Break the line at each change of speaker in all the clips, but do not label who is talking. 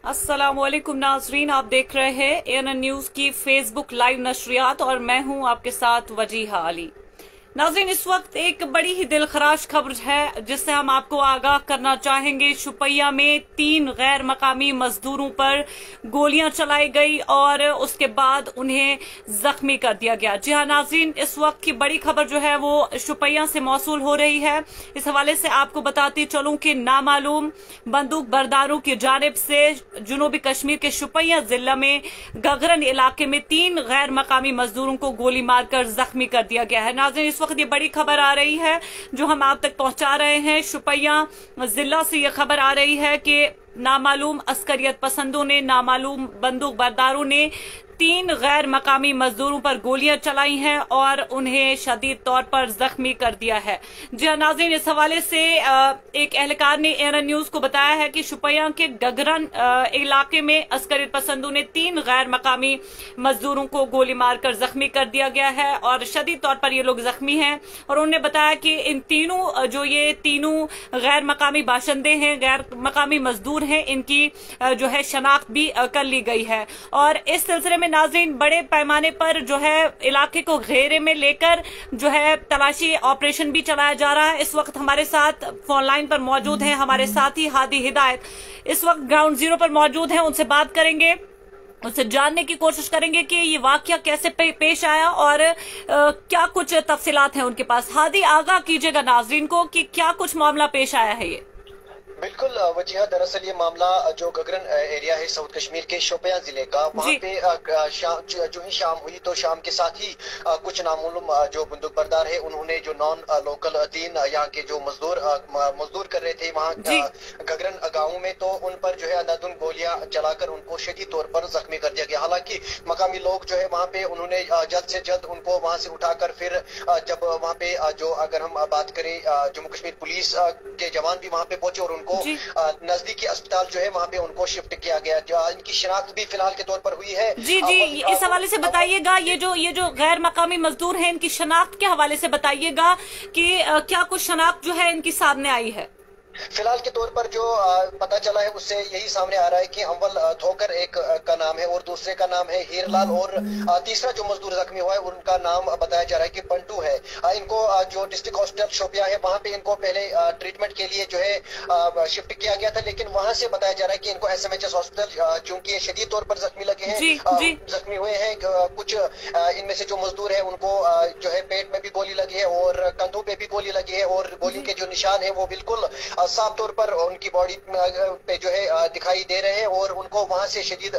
अस्सलामुअलैकुम नाजरीन, आप देख रहे हैं ANN न्यूज की फेसबुक लाइव नशरियात और मैं हूं आपके साथ वजीहा अली। नाजरीन, इस वक्त एक बड़ी ही दिलखराश खबर है जिससे हम आपको आगाह करना चाहेंगे। शुपैया में 3 गैर मकामी मजदूरों पर गोलियां चलाई गई और उसके बाद उन्हें जख्मी कर दिया गया। जी हाँ नाजरीन, इस वक्त की बड़ी खबर जो है वो शुपैया से मौसूल हो रही है। इस हवाले से आपको बताती चलूं कि नामालूम बंदूक बरदारों की जानिब से जुनूबी कश्मीर के शुपैया जिला में गगरन इलाके में 3 गैर मकामी मजदूरों को गोली मारकर जख्मी कर दिया गया है। नाजरीन, इस वक्त ये बड़ी खबर आ रही है जो हम आप तक पहुंचा रहे हैं। शुपैया जिला से ये खबर आ रही है कि नामालूम अस्करियत पसंदों ने, नामालूम बंदूक बरदारों ने 3 गैर मकामी मजदूरों पर गोलियां चलाई हैं और उन्हें शदीद तौर पर जख्मी कर दिया है। जी हाँ नाज़रीन, इस हवाले से एक एहलकार ने ANN न्यूज को बताया है कि शुपैया के गगरन इलाके में अस्करियत पसंदों ने 3 गैर मकामी मजदूरों को गोली मारकर जख्मी कर दिया गया है और शदीद तौर पर ये लोग जख्मी हैं। और उन्होंने बताया कि इन तीनों ये तीनों गैर मकामी बाशिंदे हैं, गैर मकामी मजदूर हैं, इनकी जो है शनाख्त भी कर ली गई है। और इस सिलसिले में नाज़रीन बड़े पैमाने पर जो है इलाके को घेरे में लेकर जो है तलाशी ऑपरेशन भी चलाया जा रहा है। इस वक्त हमारे साथ फोन लाइन पर मौजूद हैं हमारे साथी हादी हिदायत, इस वक्त ग्राउंड जीरो पर मौजूद हैं। उनसे बात करेंगे, उससे जानने की कोशिश करेंगे कि ये वाकया कैसे पेश आया और क्या कुछ तफसीलात हैं उनके पास। हादी, आगाह कीजिएगा नाज़रीन को कि क्या कुछ मामला पेश आया है। ये
बिल्कुल वजीहा, दरअसल ये मामला जो गगरन एरिया है साउथ कश्मीर के शोपियां जिले का, वहाँ पे जो ही शाम हुई तो शाम के साथ ही कुछ नामालूम जो बंदूक बरदार है उन्होंने जो नॉन लोकल 3 यहाँ के जो मजदूर कर रहे थे वहाँ गगरन गाँव में, तो उन पर जो है अंधाधुन गोलियां चलाकर उनको शदीद तौर पर जख्मी कर दिया गया। हालांकि मकामी लोग जो है वहाँ पे उन्होंने जल्द से जल्द उनको वहाँ से उठाकर फिर जब वहाँ पे जो अगर हम बात करें जम्मू कश्मीर पुलिस के जवान भी वहाँ पे पहुंचे और उनको नजदीकी अस्पताल जो है वहाँ पे उनको शिफ्ट किया गया। इनकी शिनाख्त भी फिलहाल के तौर पर हुई है।
जी जी, इस हवाले से बताइएगा, ये जो गैर मकामी मजदूर हैं इनकी शनाख्त के हवाले से बताइएगा कि क्या कुछ शनाख्त जो है इनकी सामने आई है।
फिलहाल के तौर पर जो पता चला है उससे यही सामने आ रहा है कि अव्वल थोकर एक का नाम है और दूसरे का नाम है हीरलाल और तीसरा जो मजदूर जख्मी हुआ है उनका नाम बताया जा रहा है कि पंटू है। इनको जो डिस्ट्रिक्ट हॉस्पिटल शोपिया है वहां पे इनको पहले ट्रीटमेंट के लिए जो है शिफ्ट किया गया था, लेकिन वहां से बताया जा रहा है कि इनको SMHS हॉस्पिटल चूंकि शदीद तौर पर जख्मी लगे हैं, जख्मी हुए हैं। कुछ इनमें से जो मजदूर है उनको जो है पेट में भी गोली लगी है और कंधों पे भी गोली लगी है और गोली के जो निशान है वो बिल्कुल साफ तौर पर उनकी बॉडी पे जो है दिखाई दे रहे हैं और उनको वहां से शदीद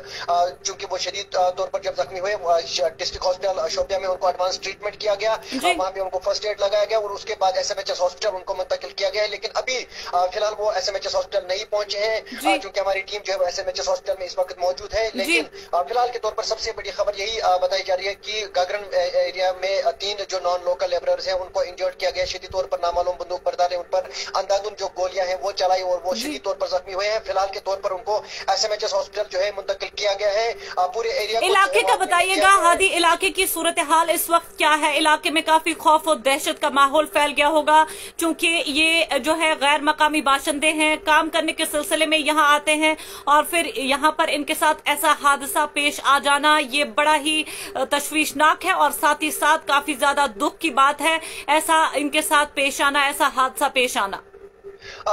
चूंकि वो शदीद तौर पर जब जख्मी हुए डिस्ट्रिक्ट हॉस्पिटल शोपिया में उनको एडवांस ट्रीटमेंट किया गया, वहां पे उनको फर्स्ट एड लगाया गया और उसके बाद SMHS हॉस्पिटल उनको मुंतकिल किया गया है। लेकिन अभी फिलहाल वो SMHS हॉस्पिटल नहीं पहुंचे हैं क्योंकि हमारी टीम जो है SMHS हॉस्पिटल में इस वक्त मौजूद है। लेकिन फिलहाल के तौर पर सबसे बड़ी खबर यही बताई जा रही है कि गगरन एरिया में 3 जो नॉन लोकल लेबरर्स हैं उनको इंजर्ड किया गया शदीद तौर पर। नामालूम बंदूक बरदार है उन पर अंधाधुन जो गोलियां हैं वो चलाई और वो शदीद तौर पर जख्मी हुए हैं। फिलहाल के तौर पर उनको SMHS हॉस्पिटल जो है मुंतकिल किया गया है। पूरे एरिया
इलाके का बताइएगा हादी, इलाके की सूरत हाल इस वक्त क्या है। इलाके में काफी खौफ और दहशत का माहौल फैल गया होगा क्योंकि ये जो है गैर मकामी बाशिंदे हैं, काम करने के सिलसिले में यहाँ आते हैं और फिर यहाँ पर इनके साथ ऐसा हादसा पेश आ जाना ये बड़ा ही तशवीशनाक है और साथ ही साथ काफी ज्यादा दुख की बात है ऐसा इनके साथ पेश आना, ऐसा हादसा पेश आना।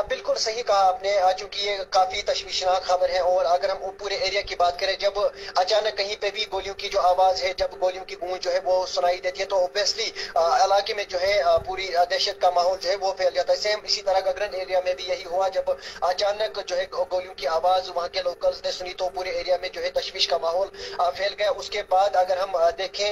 बिल्कुल सही कहा आपने, चूंकि ये काफी तशवीशनाक खबर है। और अगर हम पूरे एरिया की बात करें, जब अचानक कहीं पे भी गोलियों की जो आवाज है, जब गोलियों की गूंज जो है वो सुनाई देती है तो ऑब्वियसली इलाके में जो है पूरी दहशत का माहौल जो है वो फैल जाता है। सेम इसी तरह गगरन एरिया में भी यही हुआ, जब अचानक जो है गोलियों की आवाज वहाँ के लोकल्स ने सुनी तो पूरे एरिया में जो है तशवीश का माहौल फैल गया। उसके बाद अगर हम देखें,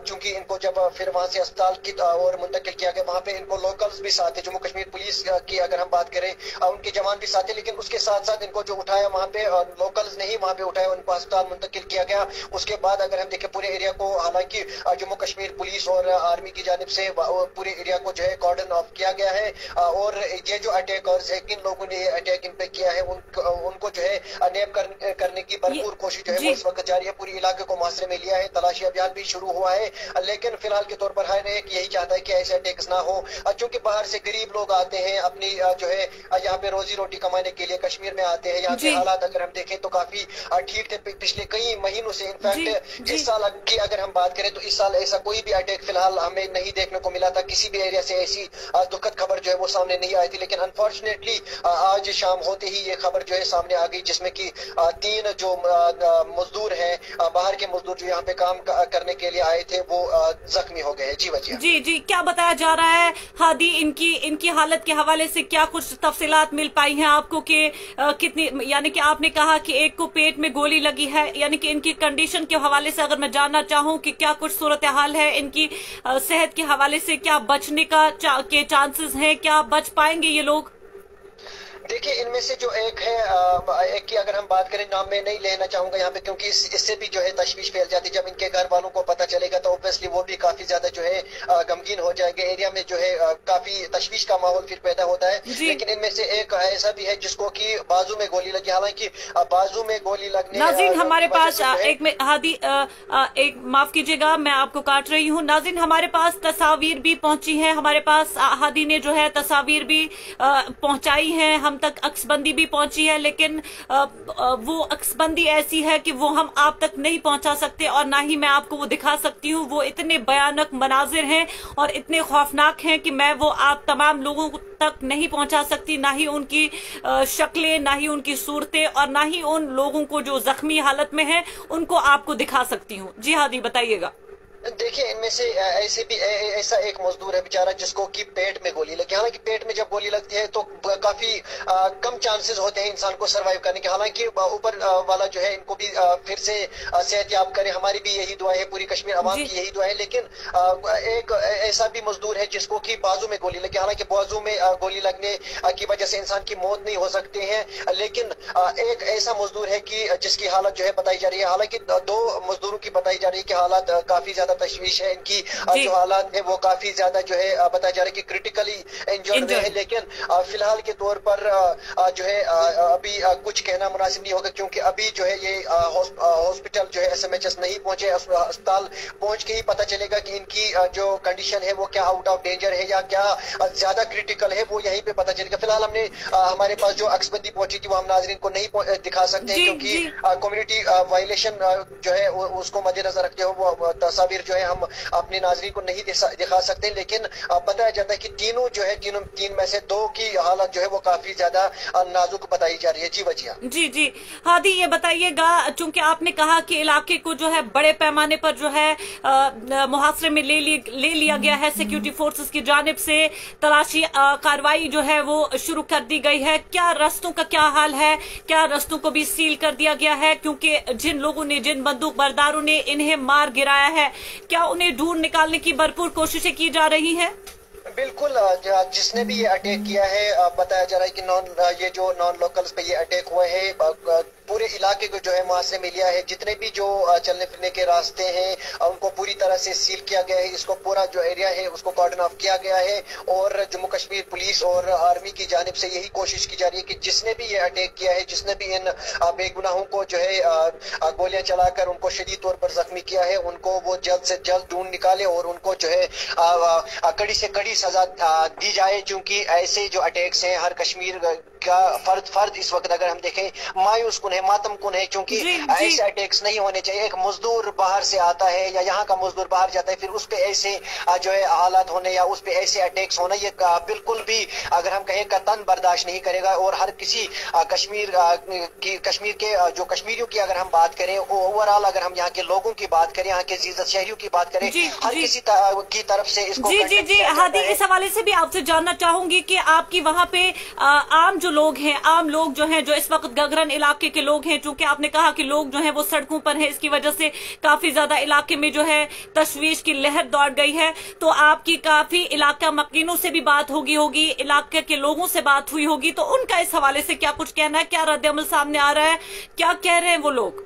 चूंकि इनको जब फिर वहां से अस्पताल की और मुंतकिल किया गया, वहां पे इनको लोकल्स भी साथ है, जम्मू कश्मीर पुलिस की अगर हम बात करें उनके जवान भी साथ है, लेकिन उसके साथ साथ इनको जो उठाया वहां पे लोकल्स नहीं वहां पे उठाया, उनको अस्पताल मुंतकिल किया गया। उसके बाद अगर हम देखें पूरे एरिया को, हालांकि जम्मू कश्मीर पुलिस और आर्मी की जानिब से पूरे एरिया को जो है कॉर्डन ऑफ किया गया है और ये जो अटैकर्स है, किन लोगों ने अटैक इन पे किया है उनको जो है नैब करने की भरपूर कोशिश जो है वो इस वक्त जारी है। पूरे इलाके को मुहासरे में लिया है, तलाशी अभियान भी शुरू हुआ है, लेकिन फिलहाल के तौर पर हर एक यही चाहता है कि ऐसे अटैक्स ना हो, क्योंकि बाहर से गरीब लोग आते हैं, अपनी जो है यहाँ पे रोजी रोटी कमाने के लिए कश्मीर में आते हैं। यहाँ के हालात अगर हम देखें तो काफी ठीक थे पिछले कई महीनों से। इनफैक्ट इस साल की अगर हम बात करें तो इस साल ऐसा कोई भी अटैक फिलहाल हमें नहीं देखने को मिला था, किसी भी एरिया से ऐसी दुखद खबर जो है वो सामने नहीं आई थी। लेकिन अनफॉर्चुनेटली आज शाम होते ही ये खबर जो है सामने आ गई, जिसमें कि 3 जो मजदूर हैं, बाहर के मजदूर जो यहाँ पे काम करने के लिए आए थे, वो जख्मी हो गए। जी वजिया
जी क्या बताया जा रहा है हादी, इनकी हालत के हवाले से क्या कुछ तफसीलात मिल पाई हैं आपको कि कितनी, यानी कि आपने कहा कि एक को पेट में गोली लगी है, यानी कि इनकी कंडीशन के हवाले से अगर मैं जानना चाहूं कि क्या कुछ सूरत हाल है इनकी सेहत के हवाले से, क्या बचने के चांसेस हैं, क्या बच पाएंगे ये लोग?
देखिए, इनमें से जो एक है, एक की अगर हम बात करें, नाम मैं नहीं लेना चाहूंगा यहाँ पे क्योंकि इससे भी जो है तशवीश फैल जाती है। जब इनके घर वालों को पता चलेगा तो ऑब्वियसली वो भी काफी ज्यादा जो है गमगीन हो जाएंगे। एरिया में जो है काफी तशवीश का माहौल फिर पैदा होता है। लेकिन इनमें से एक ऐसा भी है जिसको कि बाजू में गोली लगी, हालांकि बाजू में गोली लगने
नाज़रीन हमारे पास एक माफ कीजिएगा मैं आपको काट रही हूँ। नाज़रीन हमारे पास तस्वीर भी पहुंची है, हमारे पास हादी ने जो है तस्वीर भी पहुंचाई है, हम तक अक्सबंदी भी पहुंची है, लेकिन वो अक्सबंदी ऐसी है कि वो हम आप तक नहीं पहुंचा सकते और ना ही मैं आपको वो दिखा सकती हूँ। वो इतने भयानक मनाजिर हैं और इतने खौफनाक हैं कि मैं वो आप तमाम लोगों तक नहीं पहुंचा सकती, ना ही उनकी शक्लें, ना ही उनकी सूरतें और ना ही उन लोगों को जो जख्मी हालत में है उनको आपको दिखा सकती हूँ। जी हादी बताइएगा।
देखिए, इनमें से ऐसे भी ऐसा एक मजदूर है बेचारा जिसको कि पेट में गोली लगी। हालांकि पेट में जब गोली लगती है तो काफी कम चांसेस होते हैं इंसान को सरवाइव करने के। हालांकि ऊपर वाला जो है इनको भी फिर से सेहतयाब करे, हमारी भी यही दुआ है, पूरी कश्मीर अवाम की यही दुआ है। लेकिन एक ऐसा भी मजदूर है जिसको कि बाजू में गोली लगी। हालांकि बाजू में गोली लगने की वजह से इंसान की मौत नहीं हो सकती है, लेकिन एक ऐसा मजदूर है कि जिसकी हालत जो है बताई जा रही है। हालांकि 2 मजदूरों की बताई जा रही है कि हालात काफी ज्यादा तशवीश है, इनकी जो हालात है वो काफी ज्यादा जो है बताया जा रहा है कि क्रिटिकली इंजर्ड है। लेकिन फिलहाल के तौर पर जो है अभी कुछ कहना मुनासिब नहीं होगा क्योंकि अभी जो है ये हॉस्पिटल जो है SMHS नहीं पहुंचे। अस्पताल पहुंच के ही पता चलेगा कि इनकी जो कंडीशन है वो क्या आउट ऑफ डेंजर है या क्या ज्यादा क्रिटिकल है, वो यहीं पे पता चलेगा। फिलहाल हमने हमारे पास जो अक्सबंदी पहुंची थी वो हम नाजरीन को नहीं दिखा सकते हैं क्योंकि कम्युनिटी वायलेशन जो है उसको मद्देनजर रखते हुए वो तस्वीर जो है हम अपने नाज़रीन को नहीं दिखा सकते। लेकिन बताया जाता है कि तीनों जो है तीन में से 2 की हालत जो है वो काफी ज्यादा नाजुक बताई जा रही है। जी वजिया
जी हादी ये बताइएगा, चूंकि आपने कहा कि इलाके को जो है बड़े पैमाने पर जो है मुहासरे में ले लिया गया है, सिक्योरिटी फोर्सेस की जानिब से तलाशी कार्रवाई जो है वो शुरू कर दी गई है, क्या रस्तों का क्या हाल है? क्या रस्तों को भी सील कर दिया गया है? क्योंकि जिन लोगों ने, जिन बंदूक बरदारों ने इन्हें मार गिराया है, क्या उन्हें ढूंढ निकालने की भरपूर कोशिशें की जा रही हैं?
बिल्कुल, जिसने भी ये अटैक किया है बताया जा रहा है कि ये जो नॉन लोकल्स पे ये अटैक हुए हैं पूरे इलाके को जो है मुआसरे में लिया है। जितने भी जो चलने फिरने के रास्ते हैं उनको पूरी तरह से सील किया गया है। इसको पूरा जो एरिया है उसको कॉर्डन ऑफ किया गया है और जम्मू कश्मीर पुलिस और आर्मी की जानिब से यही कोशिश की जा रही है कि जिसने भी ये अटैक किया है, जिसने भी इन बेगुनाहों को जो है गोलियां चलाकर उनको शदीद तौर पर जख्मी किया है, उनको वो जल्द से जल्द ढूंढ निकाले और उनको जो है कड़ी से कड़ी सजा दी जाए। क्योंकि ऐसे जो अटैक्स हैं हर कश्मीर का फर्द इस वक्त अगर हम देखें मायूस कुन है, मातम कुन है, क्योंकि ऐसे अटैक्स नहीं होने चाहिए। एक मजदूर बाहर से आता है या यहाँ का मजदूर बाहर जाता है, फिर उस पे ऐसे जो है हालात होने या उस पे ऐसे अटैक्स होना, ये बिल्कुल भी अगर हम कहें कतन बर्दाश्त नहीं करेगा। और हर किसी कश्मीर के जो कश्मीरियों की अगर हम बात करें, ओवरऑल अगर हम यहाँ के लोगों की बात करें, यहाँ के जीजत शहरियों की बात करें, हर किसी की तरफ से इसको
जी हादी इस हवाले से भी आपसे जानना चाहूंगी कि आपकी वहाँ पे आम जो लोग हैं, आम लोग जो हैं, जो इस वक्त गगरन इलाके के लोग हैं, चूंकि आपने कहा कि लोग जो हैं वो सड़कों पर हैं, इसकी वजह से काफी ज्यादा इलाके में जो है तशवीश की लहर दौड़ गई है, तो आपकी काफी इलाका मकीनों से भी बात होगी, इलाके के लोगों से बात हुई होगी, तो उनका इस हवाले से क्या कुछ कहना है? क्या रद्द अमल सामने आ रहा है? क्या कह रहे हैं वो लोग?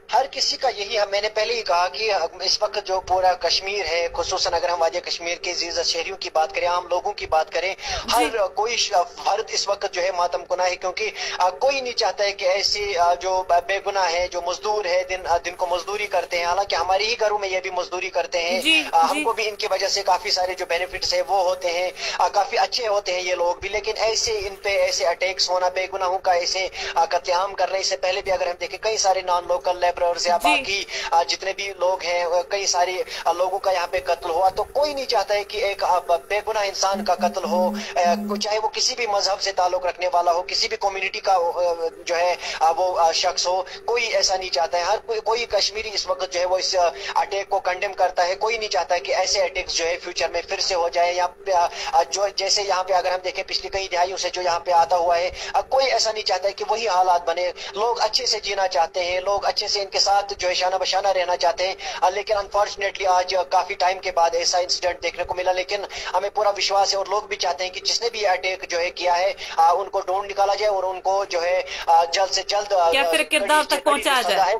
हर किसी का यही, मैंने पहले ही कहा कि इस वक्त जो पूरा कश्मीर है, खुसूसन अगर हम वादिया कश्मीर के जीज़त शहरियों की बात करें, आम लोगों की बात करें, हर कोई फर्द इस वक्त जो है मातम कुना है, क्योंकि कोई नहीं चाहता है कि ऐसे जो बेगुनाह है, जो मजदूर है, दिन को मजदूरी करते हैं, हालांकि हमारे ही घरों में ये भी मजदूरी करते हैं, हमको भी इनकी वजह से काफी सारे जो बेनिफिट्स है वो होते हैं, काफी अच्छे होते हैं ये लोग भी, लेकिन ऐसे इन पे ऐसे अटैक्स होना, बेगुनाहों का ऐसे कत्लेआम करने, इससे पहले भी अगर हम देखें कई सारे नॉन लोकल लेबरर्स या बाकी जितने भी लोग हैं, कई सारे लोगों का यहाँ पे कत्ल हुआ, तो कोई नहीं चाहता है कि एक बेगुनाह इंसान का कत्ल हो, चाहे वो किसी भी मजहब से ताल्लुक रखने वाला हो, किसी भी कम्युनिटी का जो है वो शख्स हो, कोई ऐसा नहीं चाहता है। हर कोई कश्मीरी इस वक्त जो है वो इस अटैक को कंडेम करता है, कोई नहीं चाहता है कि ऐसे अटैक्स जो है फ्यूचर में फिर से हो जाए, या जो जैसे यहाँ पे अगर हम देखें पिछली कई दिहाइयों से जो यहाँ पे आता हुआ है, कोई ऐसा नहीं चाहता है कि वही हालात बने। लोग अच्छे से जीना चाहते हैं, लोग अच्छे से इनके साथ जो है शाना बशाना रहना चाहते हैं, लेकिन अनफॉर्चुनेटली आज काफी टाइम के बाद ऐसा इंसिडेंट देखने को मिला। लेकिन हमें पूरा विश्वास है और लोग भी चाहते हैं कि जिसने भी अटैक जो है किया है उनको ढूंढ निकाला जाए और उनको जो है जल्द से जल्द
क्या फिर किरदार तक पहुंचाया जाए।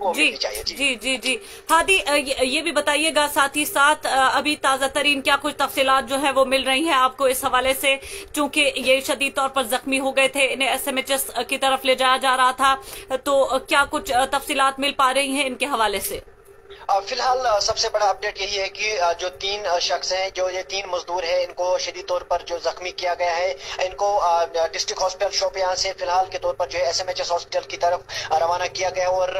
जी जी जी हादी, ये भी बताइएगा साथ ही साथ अभी ताजा तरीन क्या कुछ तफसीलात जो है वो मिल रही हैं आपको इस हवाले से, चूंकि ये शदीद तौर पर जख्मी हो गए थे, इन्हें SMHS की तरफ ले जाया जा रहा था, तो क्या कुछ तफसीलात मिल पा रही हैं इनके हवाले से?
फिलहाल सबसे बड़ा अपडेट यही है कि जो 3 शख्स हैं, जो ये 3 मजदूर हैं, इनको शदीद तौर पर जो जख्मी किया गया है, इनको डिस्ट्रिक्ट हॉस्पिटल शोपियां से फिलहाल के तौर पर जो है SMHS हॉस्पिटल की तरफ रवाना किया गया और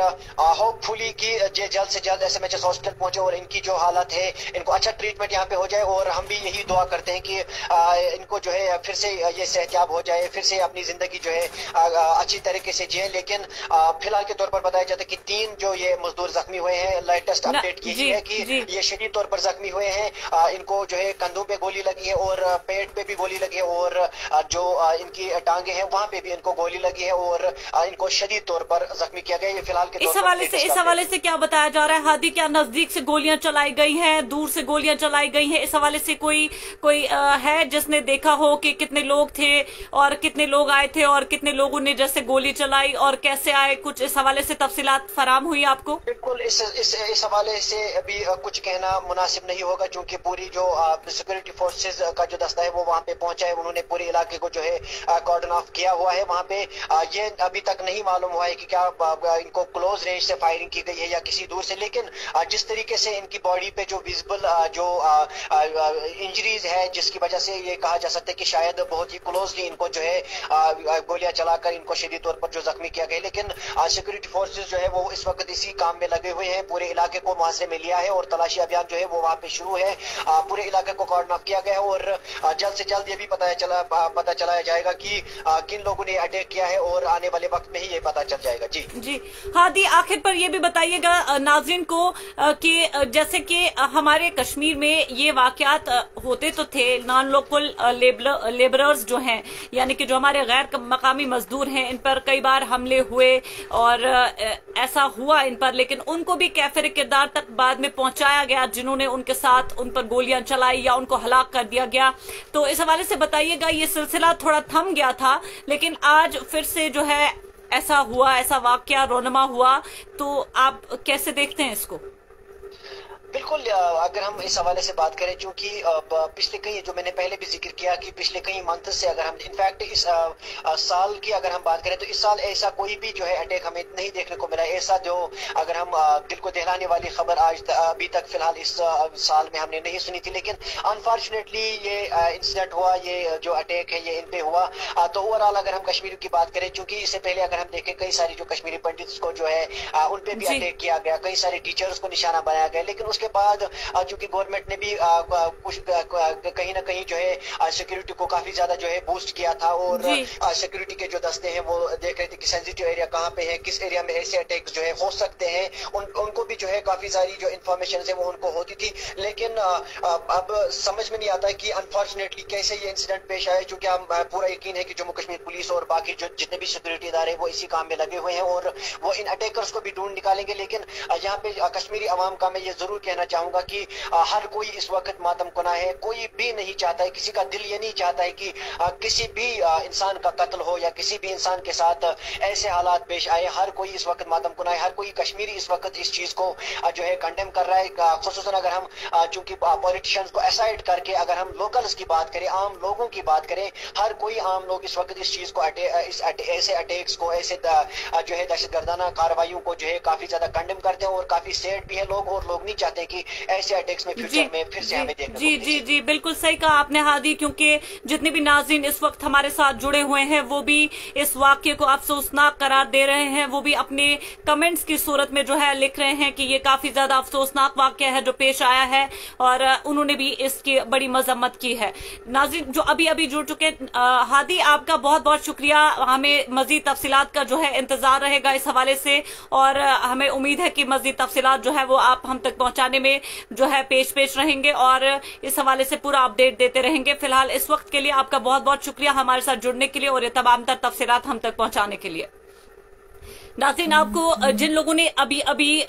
होपफुली कि ये जल्द से जल्द SMHS हॉस्पिटल पहुंचे और इनकी जो हालत है, इनको अच्छा ट्रीटमेंट यहाँ पे हो जाए। और हम भी यही दुआ करते हैं कि इनको जो है फिर से ये सेहतयाब हो जाए, फिर से अपनी जिंदगी जो है अच्छी तरीके से जिए। लेकिन फिलहाल के तौर पर बताया जाता है कि 3 जो ये मजदूर जख्मी हुए हैं, लेटेस्ट अपडेट यही है कि ये शदीद तौर पर जख्मी हुए हैं, इनको जो है कंधों पे गोली लगी है और पेट पे भी गोली लगी है और जो इनकी टांगे हैं वहां पे भी इनको गोली लगी है और इनको शदीद तौर पर जख्मी किया गया है। फिलहाल के
इस हवाले से क्या बताया जा रहा है हादी? क्या नजदीक से गोलियां चलाई गई हैं, दूर से गोलियां चलाई गई हैं? इस हवाले से कोई है जिसने देखा हो कि कितने लोग थे और कितने लोग आए थे और कितने लोगों ने जैसे गोली चलाई और कैसे आए, कुछ इस हवाले से तफसीलात फराम हुई आपको?
बिल्कुल, इस हवाले से अभी कुछ कहना मुनासिब नहीं होगा, क्योंकि पूरी जो सिक्योरिटी फोर्सेज का जो दस्ता है वो वहाँ पे पहुंचा है, उन्होंने पूरे इलाके को जो है कॉर्डन ऑफ किया हुआ है। वहाँ पे ये अभी तक नहीं मालूम हुआ है कि क्या इनको क्लोज रेंज से फायरिंग की गई है या किसी दूर से, लेकिन जिस तरीके से इनकी बॉडी पे जो विजिबल जो इंजरीज है, जिसकी वजह से ये कहा जा सकता है कि शायद बहुत ही क्लोजली इनको जो है गोलियां चलाकर इनको शदीद तौर पर जो जख्मी किया गया। लेकिन सिक्योरिटी फोर्सेज जो है वो इस वक्त इसी काम में लगे हुए हैं, पूरे इलाके को मुहासरे में लिया है और तलाशी अभियान जो है वो वहाँ पे शुरू है। पूरे इलाके को कॉर्डन ऑफ किया गया है और जल्द से जल्द ये भी पता चलाया जाएगा कि किन लोगों ने अटैक किया है और आने वाले वक्त में ही ये पता चल जाएगा। जी
हादी, आखिर पर ये भी बताइएगा नाज़रीन को कि जैसे कि हमारे कश्मीर में ये वाकयात होते तो थे, नॉन लोकल लेबरर्स जो हैं, यानी कि जो हमारे गैर मकामी मजदूर हैं, इन पर कई बार हमले हुए और ऐसा हुआ इन पर, लेकिन उनको भी कैफिर किरदार तक बाद में पहुंचाया गया जिन्होंने उनके साथ उन पर गोलियां चलाई या उनको हलाक कर दिया गया। तो इस हवाले से बताइएगा, ये सिलसिला थोड़ा थम गया था लेकिन आज फिर से जो है ऐसा हुआ, ऐसा वाकया रोनमा हुआ, तो आप कैसे देखते हैं इसको?
बिल्कुल, अगर हम इस हवाले से बात करें, क्योंकि पिछले कई, जो मैंने पहले भी जिक्र किया कि पिछले कई मंथ से अगर हम इनफैक्ट इस साल की अगर हम बात करें तो इस साल ऐसा कोई भी जो है अटैक हमें नहीं देखने को मिला, ऐसा जो अगर हम दिल को दहलाने वाली खबर आज अभी तक फिलहाल इस साल में हमने नहीं सुनी थी। लेकिन अनफॉर्चुनेटली ये इंसिडेंट हुआ, ये जो अटैक है ये इन पे हुआ। तो ओवरऑल अगर हम कश्मीर की बात करें, क्योंकि इससे पहले अगर हम देखें कई सारी जो कश्मीरी पंडित्स को जो है उन पे भी अटैक किया गया, कई सारे टीचर्स को निशाना बनाया गया, लेकिन उसके बाद चूंकि गवर्नमेंट ने भी कुछ कहीं ना कहीं जो है सिक्योरिटी को काफी ज्यादा जो है बूस्ट किया था और सिक्योरिटी के जो दस्ते हैं वो देख रहे थे कि सेंसिटिव एरिया कहाँ पे है, किस एरिया में ऐसे अटैक्स जो है हो सकते हैं, उनको भी जो है काफी सारी जो इन्फॉर्मेशन है वो उनको होती थी। लेकिन अब समझ में नहीं आता कि अनफॉर्चुनेटली कैसे ये इंसिडेंट पेश आया, क्योंकि हम पूरा यकीन है कि जम्मू कश्मीर पुलिस और बाकी जो जितने भी सिक्योरिटी इदारे वो इसी काम में लगे हुए हैं और वो इन अटैकर्स को भी ढूंढ निकालेंगे। लेकिन यहाँ पे कश्मीरी अवाम का मैं ये जरूर कहना चाहूंगा कि हर कोई इस वक्त मातम कुना है, कोई भी नहीं चाहता है, किसी का दिल ये नहीं चाहता है कि किसी भी इंसान का कत्ल हो या किसी भी इंसान के साथ ऐसे हालात पेश आए। हर कोई इस वक्त मातम कुना है, हर कोई कश्मीरी इस वक्त इस चीज को जो है कंडेम कर रहा है। खुसूसन अगर हम चूंकि पॉलिटिशियंस को असाइड करके अगर हम लोकल्स की बात करें, आम लोगों की बात करें, हर कोई आम लोग इस वक्त इस चीज को ऐसे अटैक्स को, ऐसे जो है दहशतगर्दाना कार्रवाइयों को जो है काफी ज्यादा कंडेम करते हैं और काफी सैड भी है लोग, और लोग नहीं चाहते कि ऐसे अटैक्स में फ्यूचर में फिर से हमें देखने
जी जी जी बिल्कुल सही कहा आपने हादी, क्योंकि जितने भी नाज़रीन इस वक्त हमारे साथ जुड़े हुए हैं वो भी इस वाक्य को अफसोसनाक करार दे रहे हैं। वो भी अपने कमेंट्स की सूरत में जो है लिख रहे हैं कि ये काफी ज्यादा अफसोसनाक वाक्य है जो पेश आया है, और उन्होंने भी इसकी बड़ी मजम्मत की है। नाज़रीन जो अभी अभी जुड़ चुके, हादी आपका बहुत बहुत शुक्रिया। हमें मजीद तफसीलात का जो है इंतजार रहेगा इस हवाले से, और हमें उम्मीद है कि मजीद तफसीलात जो है वो आप हम तक पहुंचाने में जो है पेश रहेंगे और इस हवाले से पूरा अपडेट देते रहेंगे। फिलहाल इस वक्त के लिए आपका बहुत बहुत शुक्रिया हमारे साथ जुड़ने के लिए और ये तमाम तर तफसीलात हम तक पहुंचाने के लिए। नाज़रीन आपको जिन लोगों ने अभी अभी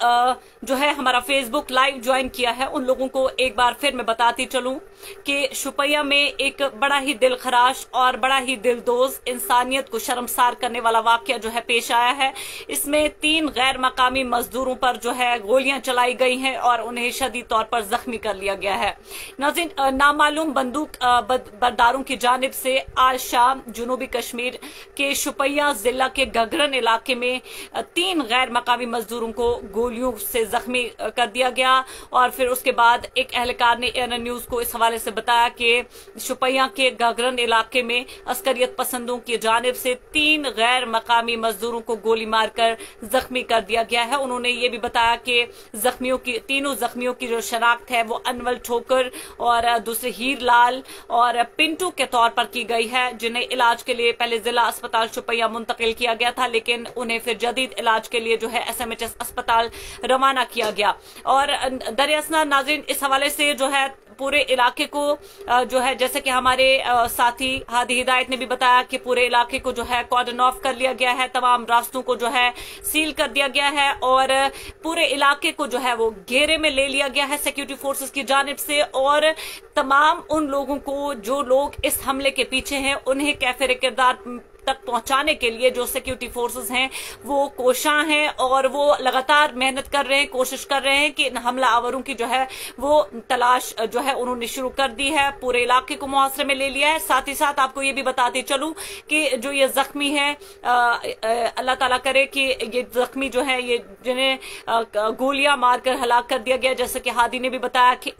जो है हमारा फेसबुक लाइव ज्वाइन किया है उन लोगों को एक बार फिर मैं बताती चलूं कि शुपैया में एक बड़ा ही दिलखराश और बड़ा ही दिलदोज, इंसानियत को शर्मसार करने वाला वाकया जो है पेश आया है। इसमें 3 गैर मकामी मजदूरों पर जो है गोलियां चलाई गई हैं और उन्हें शदीद तौर पर जख्मी कर लिया गया है। नाज़रीन नामालूम बंदूक बरदारों की जानिब से आज शाम जनूबी कश्मीर के शुपैया जिला के गगरन इलाके में 3 गैर मकामी मजदूरों को गोलियों से जख्मी कर दिया गया, और फिर उसके बाद एक एहलकार ने एएनएन न्यूज को इस हवाले से बताया कि शुपैया के गगरन इलाके में अस्करियत पसंदों की जानिब से 3 गैर मकामी मजदूरों को गोली मारकर जख्मी कर दिया गया है। उन्होंने ये भी बताया कि तीनों जख्मियों की जो शनाख्त है वो अनवल ठोकर और दूसरे हीर लाल और पिंटू के तौर पर की गई है, जिन्हें इलाज के लिए पहले जिला अस्पताल शुपैया मुंतकिल किया गया था, लेकिन उन्हें फिर जदीद इलाज के लिए जो है एसएमएचएस अस्पताल रवाना किया गया। और दरियासना नाज़रीन इस हवाले से जो है पूरे इलाके को जो है, जैसे कि हमारे साथी हादी हिदायत ने भी बताया कि पूरे इलाके को जो है कॉर्डन ऑफ कर लिया गया है, तमाम रास्तों को जो है सील कर दिया गया है और पूरे इलाके को जो है वो घेरे में ले लिया गया है सिक्योरिटी फोर्सेस की जानिब से, और तमाम उन लोगों को जो लोग इस हमले के पीछे हैं उन्हें कैफे किरदार तक पहुंचाने के लिए जो सिक्योरिटी फोर्सेस हैं वो कोशां हैं और वो लगातार मेहनत कर रहे हैं, कोशिश कर रहे हैं कि हमला आवरों की जो है वो तलाश जो है उन्होंने शुरू कर दी है, पूरे इलाके को मुहासरे में ले लिया है। साथ ही साथ आपको ये भी बताते चलूं कि जो ये जख्मी है, अल्लाह ताला करे कि ये जख्मी जो है ये जिन्हें गोलियां मारकर हलाक कर दिया गया, जैसे कि हादी ने भी बताया कि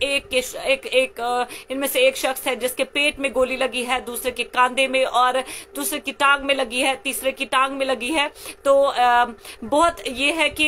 इनमें से एक शख्स है जिसके पेट में गोली लगी है, दूसरे के कांधे में और दूसरे की टांग में लगी है, तीसरे की टांग में लगी है। तो बहुत ये है कि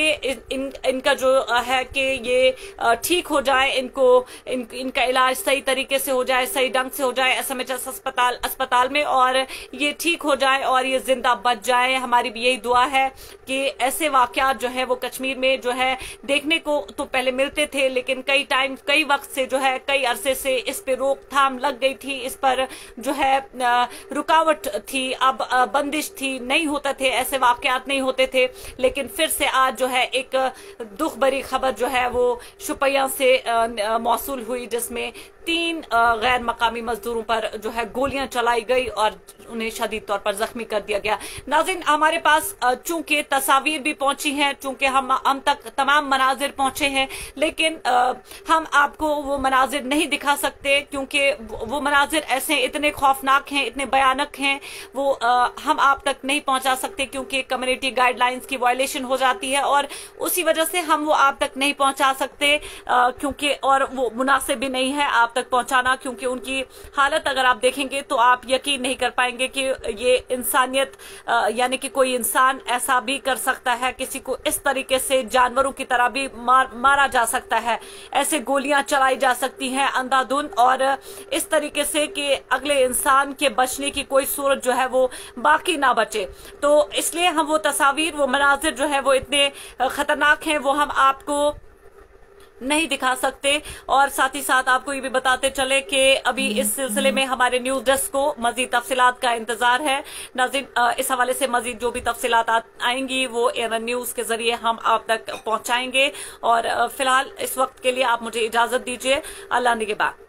इनका जो है कि ये ठीक हो जाए, इनका इलाज सही तरीके से हो जाए, सही ढंग से हो जाए एसएमएचएस अस्पताल में, और ये ठीक हो जाए और ये जिंदा बच जाए। हमारी भी यही दुआ है कि ऐसे वाकयात जो है वो कश्मीर में जो है देखने को तो पहले मिलते थे, लेकिन कई वक्त से जो है कई अरसे से इस पे रोकथाम लग गई थी, इस पर जो है रुकावट थी, अब बंदिश थी, नहीं होते थे ऐसे वाकयात, नहीं होते थे। लेकिन फिर से आज जो है एक दुख भरी खबर जो है वो शुपैया से मौसूल हुई, जिसमें 3 गैर मकामी मजदूरों पर जो है गोलियां चलाई गई और उन्हें शदीद तौर पर जख्मी कर दिया गया। नाज़रीन हमारे पास चूंकि तस्वीर भी पहुंची हैं, चूंकि हम तक तमाम मनाजिर पहुंचे हैं, लेकिन हम आपको वो मनाजिर नहीं दिखा सकते क्योंकि वो मनाजिर ऐसे इतने खौफनाक हैं, इतने भयानक हैं, वो हम आप तक नहीं पहुंचा सकते क्योंकि कम्युनिटी गाइडलाइंस की वायलेशन हो जाती है, और उसी वजह से हम वो आप तक नहीं पहुंचा सकते क्योंकि और वो मुनासिब भी नहीं है आप तक पहुंचाना, क्योंकि उनकी हालत अगर आप देखेंगे तो आप यकीन नहीं कर पाएंगे कि ये इंसानियत यानी कि कोई इंसान ऐसा भी कर सकता है, किसी को इस तरीके से जानवरों की तरह भी मारा जा सकता है, ऐसे गोलियां चलाई जा सकती हैं अंधाधुंध और इस तरीके से कि अगले इंसान के बचने की कोई सूरत जो है वो बाकी ना बचे। तो इसलिए हम वो तस्वीर, वो मनाजिर जो है वो इतने खतरनाक हैं, वो हम आपको नहीं दिखा सकते। और साथ ही साथ आपको ये भी बताते चले कि अभी इस सिलसिले में हमारे न्यूज डेस्क को मजीद तफसीलात का इंतजार है। नाज़रीन, इस हवाले से मजीद जो भी तफसीलात आएंगी वो एएनएन न्यूज के जरिए हम आप तक पहुंचाएंगे। और फिलहाल इस वक्त के लिए आप मुझे इजाजत दीजिए। अल्लाह निगहबान।